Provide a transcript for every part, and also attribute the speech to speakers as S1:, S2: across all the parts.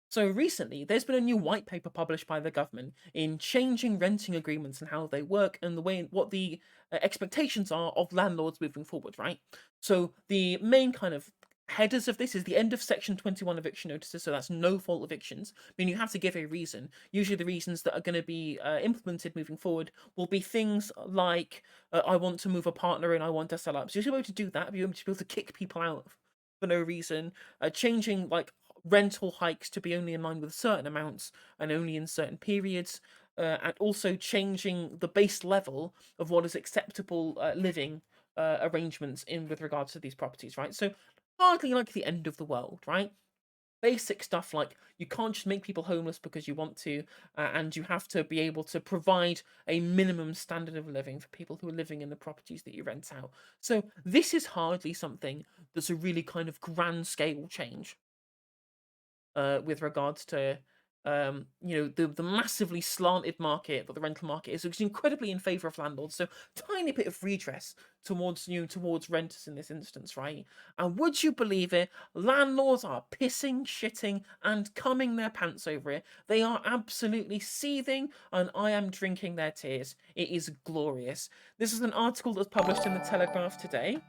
S1: So recently, there's been a new white paper published by the government in changing renting agreements and how they work and the way what the expectations are of landlords moving forward, right? So the main kind of headers of this is the end of Section 21 eviction notices, so that's no fault evictions. I mean, you have to give a reason. Usually, the reasons that are going to be implemented moving forward will be things like I want to move a partner in, I want to sell up. So you'll be able to do that. You'll be able to kick people out for no reason. Changing like rental hikes to be only in line with certain amounts and only in certain periods, and also changing the base level of what is acceptable living arrangements in with regards to these properties, right? So hardly like the end of the world, right? Basic stuff like you can't just make people homeless because you want to, and you have to be able to provide a minimum standard of living for people who are living in the properties that you rent out. So this is hardly something that's a really kind of grand scale change with regards to the massively slanted market that the rental market is, which is incredibly in favor of landlords. So tiny bit of redress towards renters in this instance, right? And would you believe it? Landlords are pissing, shitting, and cumming their pants over it. They are absolutely seething, and I am drinking their tears. It is glorious. This is an article that was published in the Telegraph today.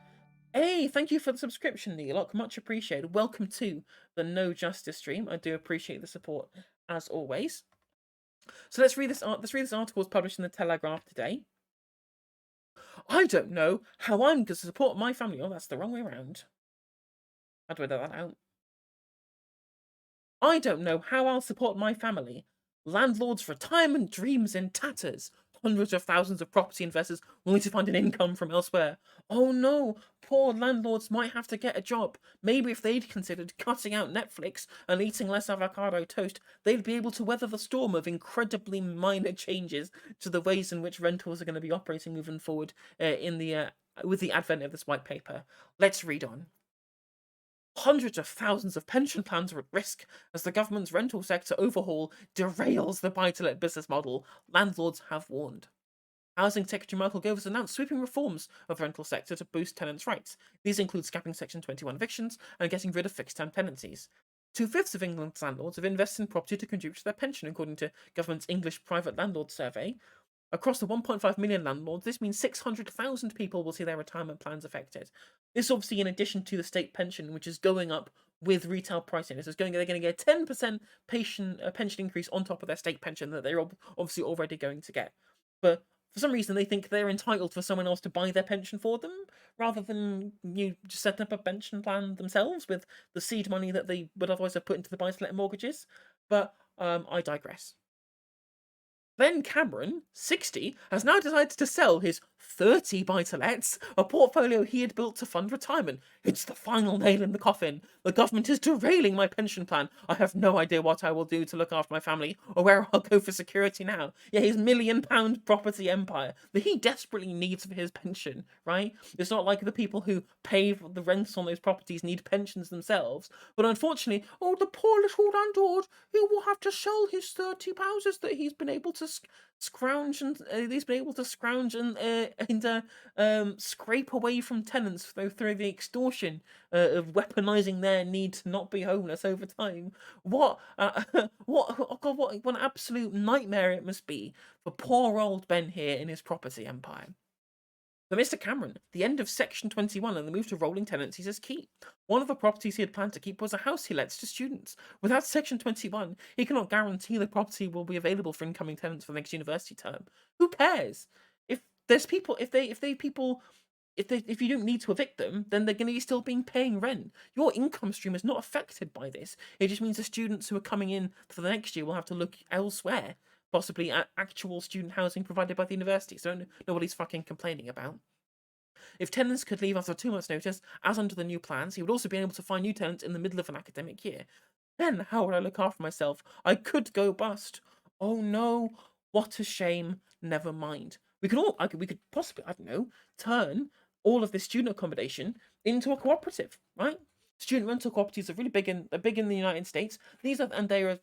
S1: Hey, thank you for the subscription, Neelock. Much appreciated. Welcome to the No Justice stream. I do appreciate the support as always. So let's read this. Let's read this article was published in the Telegraph today. I don't know how I'm going to support my family. Oh, that's the wrong way around. How do I do that out? I don't know how I'll support my family. Landlords' retirement dreams in tatters. Hundreds of thousands of property investors will need to find an income from elsewhere. Oh no, poor landlords might have to get a job. Maybe if they'd considered cutting out Netflix and eating less avocado toast, they'd be able to weather the storm of incredibly minor changes to the ways in which rentals are going to be operating moving forward with the advent of this white paper. Let's read on. Hundreds of thousands of pension plans are at risk as the government's rental sector overhaul derails the buy-to-let business model, landlords have warned. Housing Secretary Michael Gove has announced sweeping reforms of the rental sector to boost tenants' rights. These include scrapping Section 21 evictions and getting rid of fixed-term tenancies. Two-fifths of England's landlords have invested in property to contribute to their pension, according to government's English Private Landlord Survey. Across the 1.5 million landlords, this means 600,000 people will see their retirement plans affected. This obviously in addition to the state pension, which is going up with retail pricing. They're going to get a 10% pension increase on top of their state pension that they're obviously already going to get. But for some reason, they think they're entitled for someone else to buy their pension for them, rather than you just set up a pension plan themselves with the seed money that they would otherwise have put into the buy-to-let mortgages. But I digress. Ben Cameron, 60, has now decided to sell his 30 buy-to-lets, a portfolio he had built to fund retirement. It's the final nail in the coffin. The government is derailing my pension plan. I have no idea what I will do to look after my family or where I'll go for security now. Yeah, his £1 million property empire that he desperately needs for his pension, right? It's not like the people who pay for the rents on those properties need pensions themselves. But unfortunately, oh, the poor little landlord who will have to sell his 30 houses that he's been able to scrounge and scrape away from tenants through the extortion of weaponizing their need to not be homeless over time. What what an absolute nightmare it must be for poor old Ben here in his property empire. For Mr. Cameron, the end of Section 21 and the move to rolling tenancies is key. One of the properties he had planned to keep was a house he lets to students. Without Section 21, he cannot guarantee the property will be available for incoming tenants for the next university term. Who cares? If there's people, if you don't need to evict them, then they're going to be still being paying rent. Your income stream is not affected by this. It just means the students who are coming in for the next year will have to look elsewhere, possibly at actual student housing provided by the university. So nobody's fucking complaining about. If tenants could leave after 2 months' notice, as under the new plans, he would also be able to find new tenants in the middle of an academic year. Then how would I look after myself? I could go bust. Oh no, what a shame. Never mind. We could possibly, I don't know, turn all of this student accommodation into a cooperative, right? Student rental cooperatives are really big in the United States. There are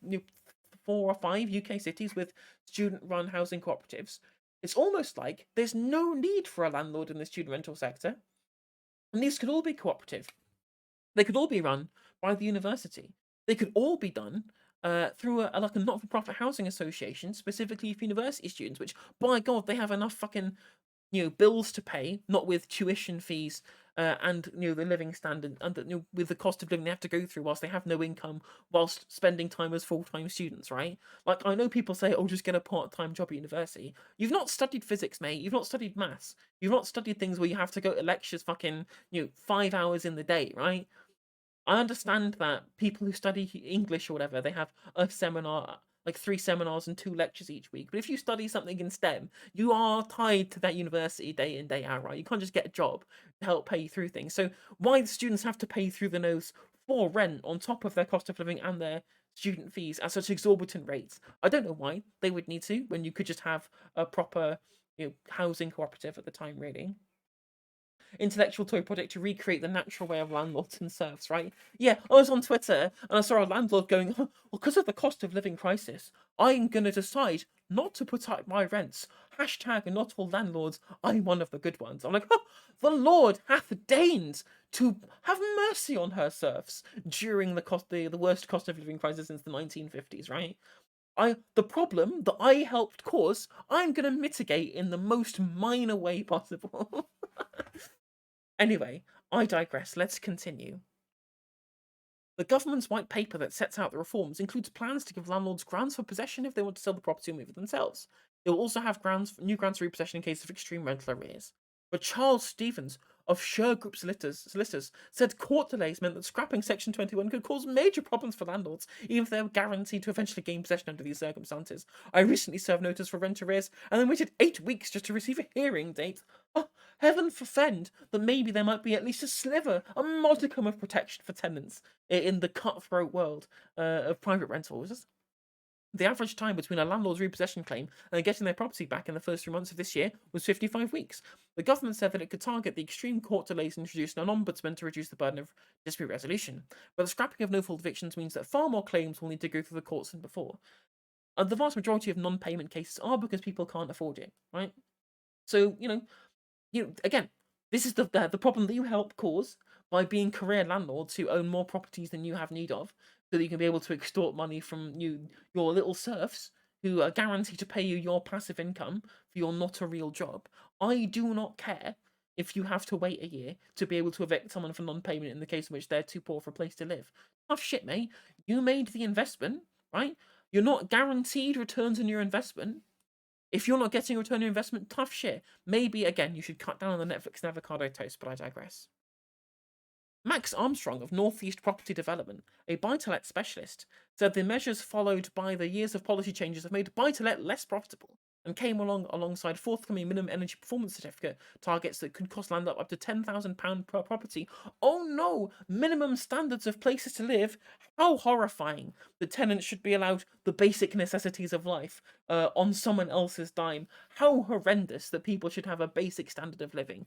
S1: 4 or 5 UK cities with student-run housing cooperatives. It's almost like there's no need for a landlord in the student rental sector, and these could all be cooperative. They could all be run by the university. They could all be done through like a not-for-profit housing association, specifically for university students, which, by God, they have enough fucking, bills to pay, not with tuition fees, and, the living standard, and, with the cost of living they have to go through whilst they have no income, whilst spending time as full-time students, right? Like, I know people say, "Oh, just get a part-time job at university." You've not studied physics, mate. You've not studied maths. You've not studied things where you have to go to lectures fucking, 5 hours in the day, right? I understand that people who study English or whatever, they have a seminar, like 3 seminars and 2 lectures each week. But if you study something in STEM, you are tied to that university day in, day out, right? You can't just get a job to help pay you through things. So why the students have to pay through the nose for rent on top of their cost of living and their student fees at such exorbitant rates? I don't know why they would need to, when you could just have a proper, housing cooperative at the time, really. Intellectual toy project to recreate the natural way of landlords and serfs, right? Yeah, I was on Twitter and I saw a landlord going, "Huh, well, because of the cost of living crisis, I'm going to decide not to put up my rents. Hashtag not all landlords, I'm one of the good ones." I'm like, "Oh, the Lord hath deigned to have mercy on her serfs during the worst cost of living crisis since the 1950s, right? The problem that I helped cause, I'm going to mitigate in the most minor way possible." Anyway, I digress. Let's continue. The government's white paper that sets out the reforms includes plans to give landlords grounds for possession if they want to sell the property or move it themselves. It will also have new grounds for repossession in case of extreme rental arrears. But Charles Stevens of Sher Group Solicitors said court delays meant that scrapping Section 21 could cause major problems for landlords, even if they were guaranteed to eventually gain possession under these circumstances. "I recently served notice for rent arrears and then waited 8 weeks just to receive a hearing date. Oh, heaven forfend that maybe there might be at least a sliver, a modicum of protection for tenants in the cutthroat world of private rentals." The average time between a landlord's repossession claim and getting their property back in the first 3 months of this year was 55 weeks. The government said that it could target the extreme court delays and introduce an ombudsman to reduce the burden of dispute resolution. But the scrapping of no-fault evictions means that far more claims will need to go through the courts than before. The vast majority of non-payment cases are because people can't afford it, right? So, again, this is the problem that you help cause by being career landlords who own more properties than you have need of, so that you can be able to extort money from your little serfs who are guaranteed to pay you your passive income for your not a real job. I do not care if you have to wait a year to be able to evict someone for non-payment in the case in which they're too poor for a place to live. Tough shit, mate. You made the investment, right? You're not guaranteed returns on your investment. If you're not getting a return on your investment, tough shit. Maybe, again, you should cut down on the Netflix and avocado toast, but I digress. Max Armstrong of Northeast Property Development, a buy-to-let specialist, said the measures followed by the years of policy changes have made buy-to-let less profitable and came alongside forthcoming minimum energy performance certificate targets that could cost land up to £10,000 per property. Oh no! Minimum standards of places to live? How horrifying! The tenants should be allowed the basic necessities of life on someone else's dime. How horrendous that people should have a basic standard of living.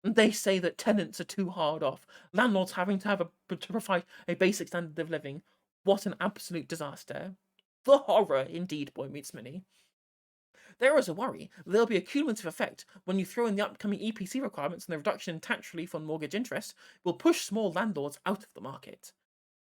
S1: They say that tenants are too hard off. Landlords having to provide a basic standard of living. What an absolute disaster. The horror, indeed, boy meets many. There is a worry that there'll be a cumulative effect when you throw in the upcoming EPC requirements and the reduction in tax relief on mortgage interest will push small landlords out of the market.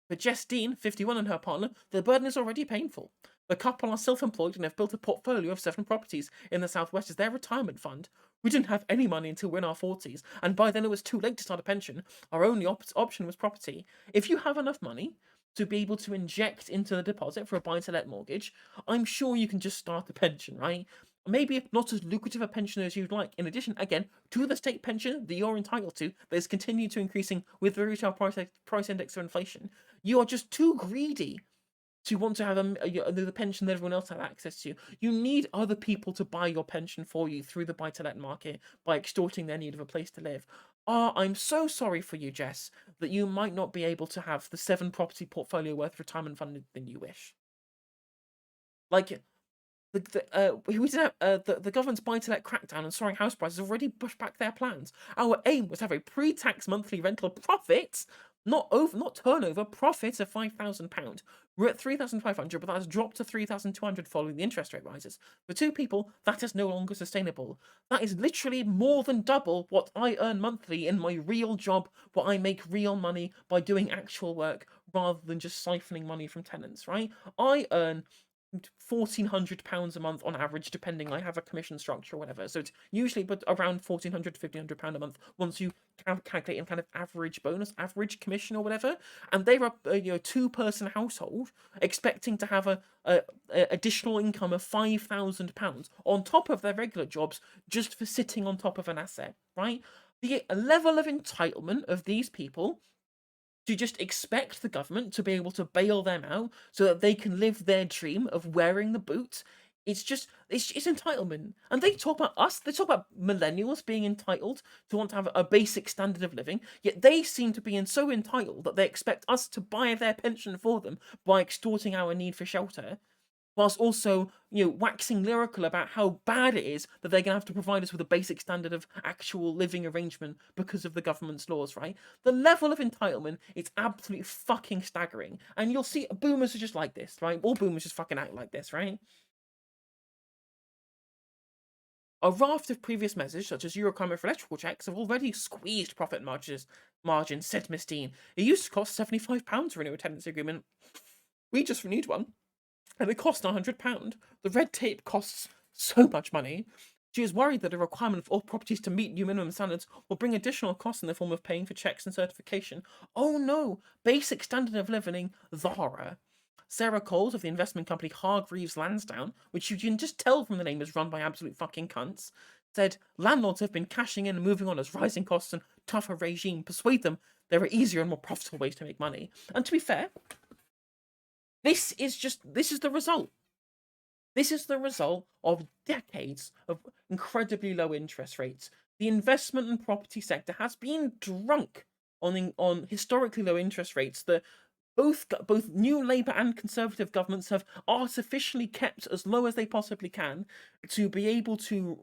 S1: For Jess Dean, 51, and her partner, the burden is already painful. The couple are self-employed and have built a portfolio of 7 properties in the southwest as their retirement fund. "We didn't have any money until we're in our 40s, and by then it was too late to start a pension. Our only option was property." If you have enough money to be able to inject into the deposit for a buy-to-let mortgage, I'm sure you can just start a pension, right? Maybe not as lucrative a pension as you'd like. In addition, again, to the state pension that you're entitled to, that is continuing to increasing with the retail price index of inflation. You are just too greedy to want to have the pension that everyone else has access to. You need other people to buy your pension for you through the buy-to-let market by extorting their need of a place to live. I'm so sorry for you, Jess, that you might not be able to have the 7 property portfolio worth retirement fund than you wish. Like, the government's buy-to-let crackdown and soaring house prices have already pushed back their plans. Our aim was to have a pre-tax monthly rental profit not turnover, profit of £5,000. We're at 3,500, but that has dropped to 3,200 following the interest rate rises. For two people, that is no longer sustainable. That is literally more than double what I earn monthly in my real job, what I make real money by doing actual work rather than just siphoning money from tenants, right? I earn £1,400 a month on average, depending. I have a commission structure or whatever, so it's usually but around £1,400 to £1,500 a month once you calculate in kind of average bonus, average commission or whatever. And they're a two-person household expecting to have a additional income of £5,000 on top of their regular jobs just for sitting on top of an asset, right? The level of entitlement of these people to just expect the government to be able to bail them out so that they can live their dream of wearing the boots. It's entitlement. And they talk about us, they talk about millennials being entitled to want to have a basic standard of living, yet they seem to be so entitled that they expect us to buy their pension for them by extorting our need for shelter, whilst also, waxing lyrical about how bad it is that they're going to have to provide us with a basic standard of actual living arrangement because of the government's laws, right? The level of entitlement is absolutely fucking staggering. And you'll see boomers are just like this, right? All boomers just fucking act like this, right? A raft of previous measures, such as Euroclimate for electrical checks, have already squeezed profit margins, said Miss Dean. It used to cost £75 to renew a tenancy agreement. We just renewed one, and it cost £100. The red tape costs so much money. She is worried that a requirement for all properties to meet new minimum standards will bring additional costs in the form of paying for checks and certification. Oh no! Basic standard of living, the horror. Sarah Coles of the investment company Hargreaves Lansdowne, which you can just tell from the name is run by absolute fucking cunts, said landlords have been cashing in and moving on as rising costs and tougher regime persuade them there are easier and more profitable ways to make money. And to be fair, this is the result. This is the result of decades of incredibly low interest rates. The investment and property sector has been drunk on historically low interest rates that both new Labour and Conservative governments have artificially kept as low as they possibly can to be able to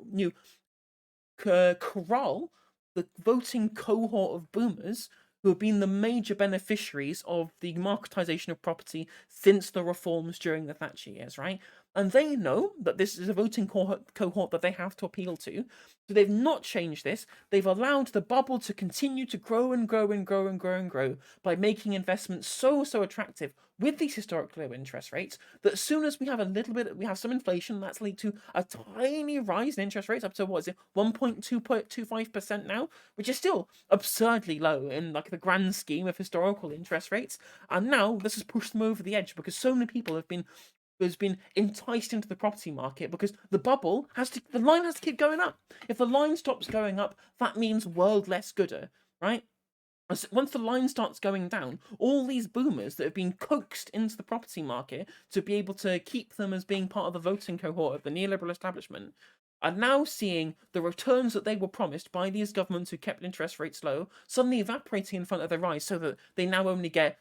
S1: corral the voting cohort of boomers who have been the major beneficiaries of the marketisation of property since the reforms during the Thatcher years, right? And they know that this is a voting cohort that they have to appeal to. So they've not changed this. They've allowed the bubble to continue to grow and grow and grow and grow and grow by making investments so attractive with these historically low interest rates that as soon as we have some inflation, that's lead to a tiny rise in interest rates up to, what is it, 1.225% now, which is still absurdly low in like the grand scheme of historical interest rates. And now this has pushed them over the edge because so many people have been enticed into the property market because the line has to keep going up. If the line stops going up, that means world less gooder, right? Once the line starts going down, all these boomers that have been coaxed into the property market to be able to keep them as being part of the voting cohort of the neoliberal establishment are now seeing the returns that they were promised by these governments who kept interest rates low suddenly evaporating in front of their eyes, so that they now only get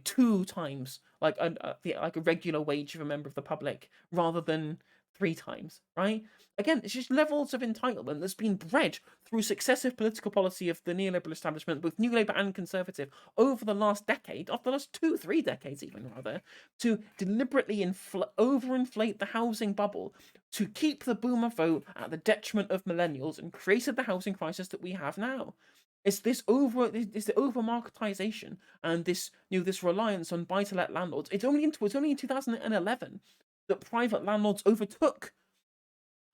S1: two times like a regular wage of a member of the public rather than three times, right? Again, it's just levels of entitlement that's been bred through successive political policy of the neoliberal establishment, both New Labour and Conservative, over the last decade, of the last 3 decades even rather, to deliberately overinflate the housing bubble to keep the boomer vote at the detriment of millennials and created the housing crisis that we have now. It's the over marketization and this reliance on buy-to-let landlords. It was only in 2011 that private landlords overtook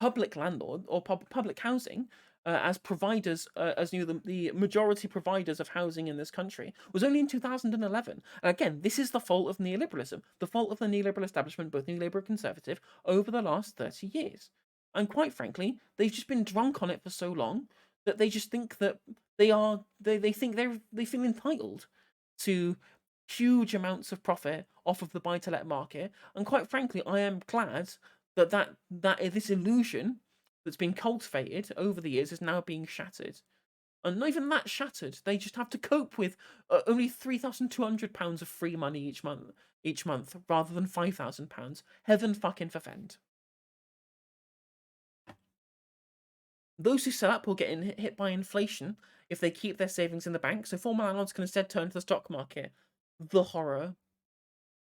S1: public landlord or public housing as providers, as the majority providers of housing in this country. It was only in 2011. And again, this is the fault of neoliberalism, the fault of the neoliberal establishment, both New Labour and Conservative, over the last 30 years. And quite frankly, they've just been drunk on it for so long that they just think that they feel entitled to huge amounts of profit off of the buy-to-let market. And quite frankly, I am glad that this illusion that's been cultivated over the years is now being shattered. And not even that shattered, they just have to cope with only £3,200 of free money each month rather than £5,000. Heaven fucking forfend. Those who sell up will get hit by inflation if they keep their savings in the bank, so former landlords can instead turn to the stock market. The horror.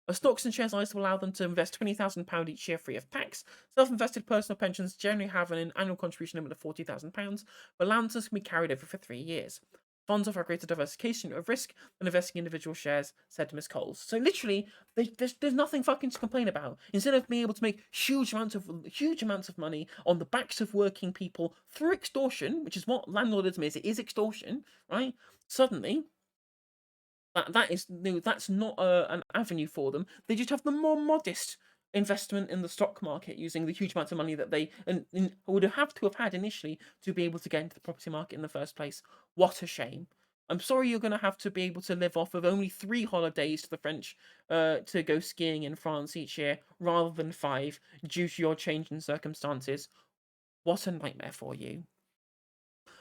S1: A stocks and shares ISA will allow them to invest £20,000 each year free of tax. Self-invested personal pensions generally have an annual contribution limit of £40,000, but allowances can be carried over for 3 years. Funds offer greater diversification of risk than investing in individual shares, said Ms. Coles. So literally, there's nothing fucking to complain about. Instead of being able to make huge amounts of money on the backs of working people through extortion, which is what landlordism is, it is extortion, right? Suddenly, that's not an avenue for them. They just have the more modest investment in the stock market using the huge amounts of money that they would have to have had initially to be able to get into the property market in the first place. What a shame. I'm sorry you're going to have to be able to live off of only 3 holidays to the French to go skiing in France each year rather than 5 due to your change in circumstances. What a nightmare for you.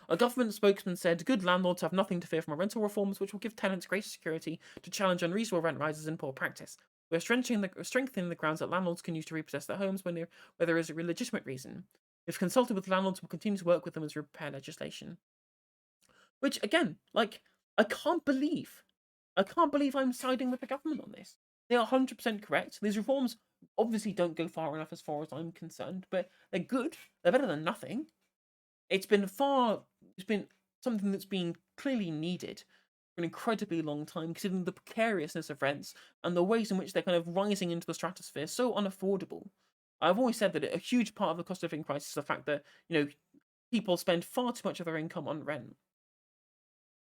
S1: A government spokesman said good landlords have nothing to fear from our rental reforms, which will give tenants greater security to challenge unreasonable rent rises and poor practice. We are strengthening the grounds that landlords can use to repossess their homes where there is a legitimate reason. If consulted with landlords, we'll continue to work with them as we repair legislation. Which, again, like, I can't believe I'm siding with the government on this. They are 100% correct. These reforms obviously don't go far enough as far as I'm concerned, but they're good. They're better than nothing. It's been something that's been clearly needed for an incredibly long time, considering the precariousness of rents and the ways in which they're kind of rising into the stratosphere, so unaffordable. I've always said that a huge part of the cost of living crisis is the fact that, people spend far too much of their income on rent.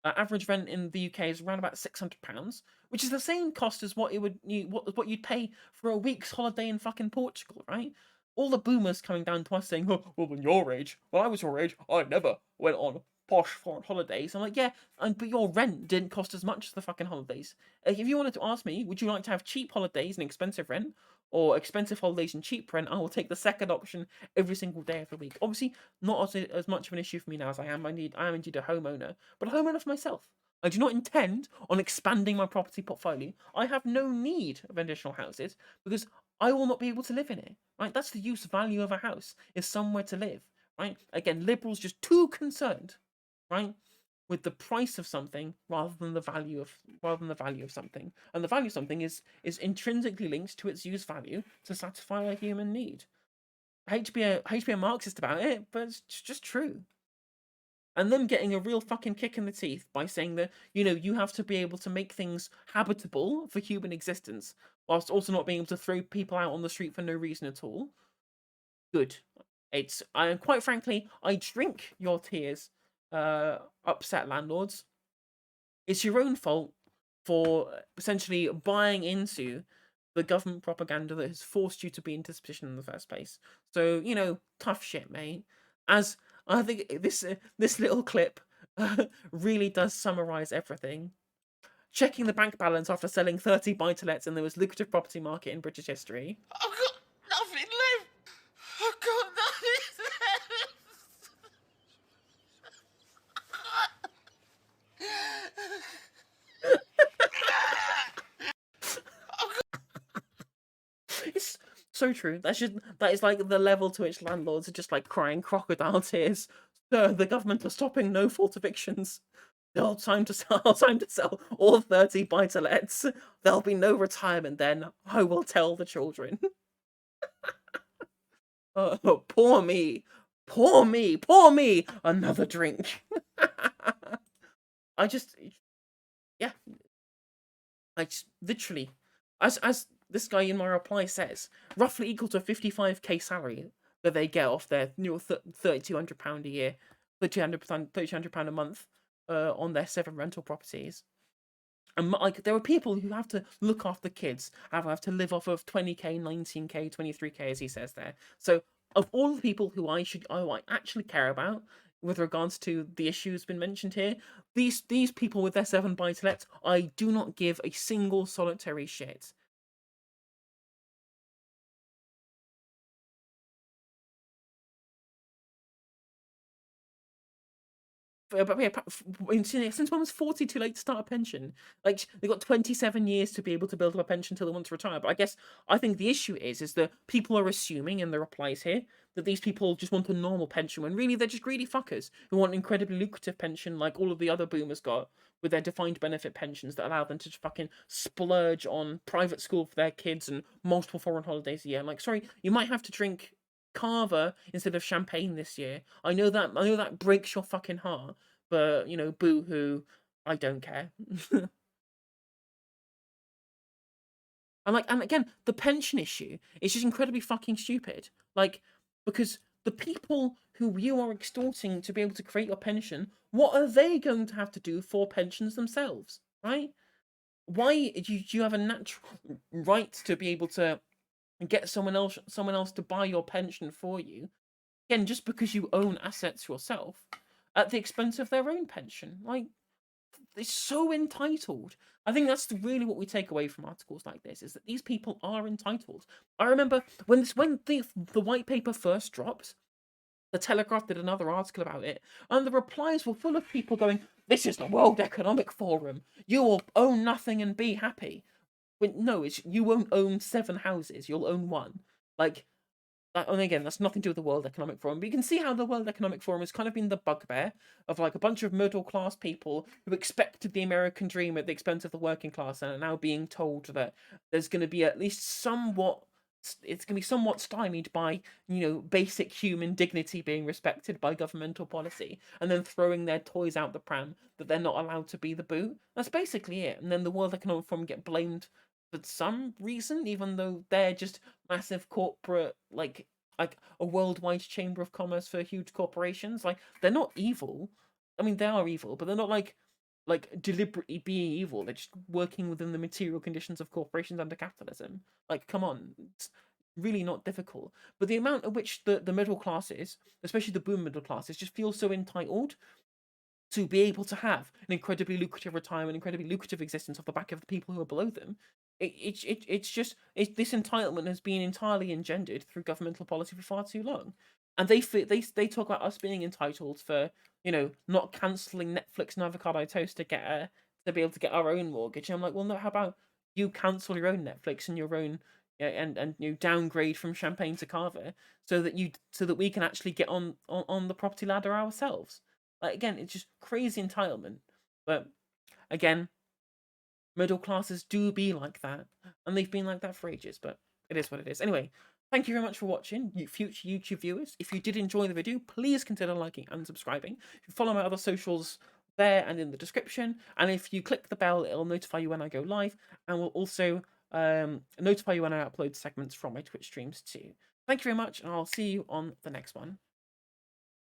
S1: Average rent in the UK is around about £600, which is the same cost as what you'd pay for a week's holiday in fucking Portugal, right? All the boomers coming down to us saying, "Oh, well, when I was your age, I never went on posh foreign holidays." I'm like, yeah, but your rent didn't cost as much as the fucking holidays. If you wanted to ask me, would you like to have cheap holidays and expensive rent, or expensive holidays and cheap rent? I will take the second option every single day of the week. Obviously, not as much of an issue for me now as I am. I am indeed a homeowner, but a homeowner for myself. I do not intend on expanding my property portfolio. I have no need of additional houses because I will not be able to live in it. Right? That's the use value of a house, is somewhere to live. Right? Again, liberals just too concerned, right, with the price of something rather than the value of something. And the value of something is intrinsically linked to its use value to satisfy a human need. HBO Marxist about it, but it's just true. And them getting a real fucking kick in the teeth by saying that, you have to be able to make things habitable for human existence, whilst also not being able to throw people out on the street for no reason at all. Good. Quite frankly, I drink your tears, upset landlords. It's your own fault for essentially buying into the government propaganda that has forced you to be in this position in the first place. So, tough shit, mate. As I think this little clip really does summarize everything. Checking the bank balance after selling 30 buy-to-lets in the most lucrative property market in British history.
S2: I've got nothing left. I've got nothing left.
S1: It's so true. That is like the level to which landlords are just like crying crocodile tears. The government are stopping no-fault evictions. Time to sell all 30 buy-to-lets. There'll be no retirement then. I will tell the children. Poor me. Poor me. Poor me. Another drink. Yeah. I just literally, as this guy in my reply says, roughly equal to a 55k salary that they get off their £3,200 a year, £3,200 a month, on their 7 rental properties. And like, there are people who have to look after kids, have to live off of 20k, 19k, 23k, as he says there. So, of all the people who I actually care about with regards to the issues been mentioned here, these people with their 7 buy-to-lets, I do not give a single solitary shit. But yeah, since when was 40 too late to start a pension? Like, they've got 27 years to be able to build up a pension until they want to retire. But I think the issue is that people are assuming in the replies here that these people just want a normal pension when really they're just greedy fuckers who want an incredibly lucrative pension like all of the other boomers got with their defined benefit pensions that allow them to just fucking splurge on private school for their kids and multiple foreign holidays a year. Like, sorry, you might have to drink Carver instead of champagne this year. I know that breaks your fucking heart, but boo hoo, I don't care. And again, the pension issue is just incredibly fucking stupid. Like, because the people who you are extorting to be able to create your pension, what are they going to have to do for pensions themselves, right? Why do you have a natural right to be able to get someone else to buy your pension for you? Again, just because you own assets yourself at the expense of their own pension. Like, it's so entitled. I think that's really what we take away from articles like this, is that these people are entitled. I remember when the white paper first dropped, the Telegraph did another article about it, and the replies were full of people going, "This is the World Economic Forum. You will own nothing and be happy." When no, it's you won't own 7 houses. You'll own one. Like, and again, that's nothing to do with the World Economic Forum, but you can see how the World Economic Forum has kind of been the bugbear of like a bunch of middle class people who expected the American dream at the expense of the working class and are now being told that there's going to be at least somewhat. It's going to be somewhat stymied by, basic human dignity being respected by governmental policy, and then throwing their toys out the pram that they're not allowed to be the boot. That's basically it. And then the World Economic Forum get blamed for some reason, even though they're just massive corporate, like a worldwide chamber of commerce for huge corporations. Like, they're not evil. I mean, they are evil, but they're not like deliberately being evil. They're just working within the material conditions of corporations under capitalism. Like, come on, it's really not difficult. But the amount at which the middle classes, especially the boom middle classes, just feel so entitled to be able to have an incredibly lucrative retirement, incredibly lucrative existence off the back of the people who are below them. It's just this entitlement has been entirely engendered through governmental policy for far too long, and they talk about us being entitled for not cancelling Netflix and avocado toast to be able to get our own mortgage. And I'm like, well, no, how about you cancel your own Netflix and your own, yeah, and you downgrade from champagne to Carver so that we can actually get on the property ladder ourselves. Like, again, it's just crazy entitlement. But again, middle classes do be like that, and they've been like that for ages. But it is what it is. Anyway, thank you very much for watching, you future YouTube viewers. If you did enjoy the video, please consider liking and subscribing. You can follow my other socials there and in the description. And if you click the bell, it'll notify you when I go live, and will also notify you when I upload segments from my Twitch streams too. Thank you very much, and I'll see you on the next one.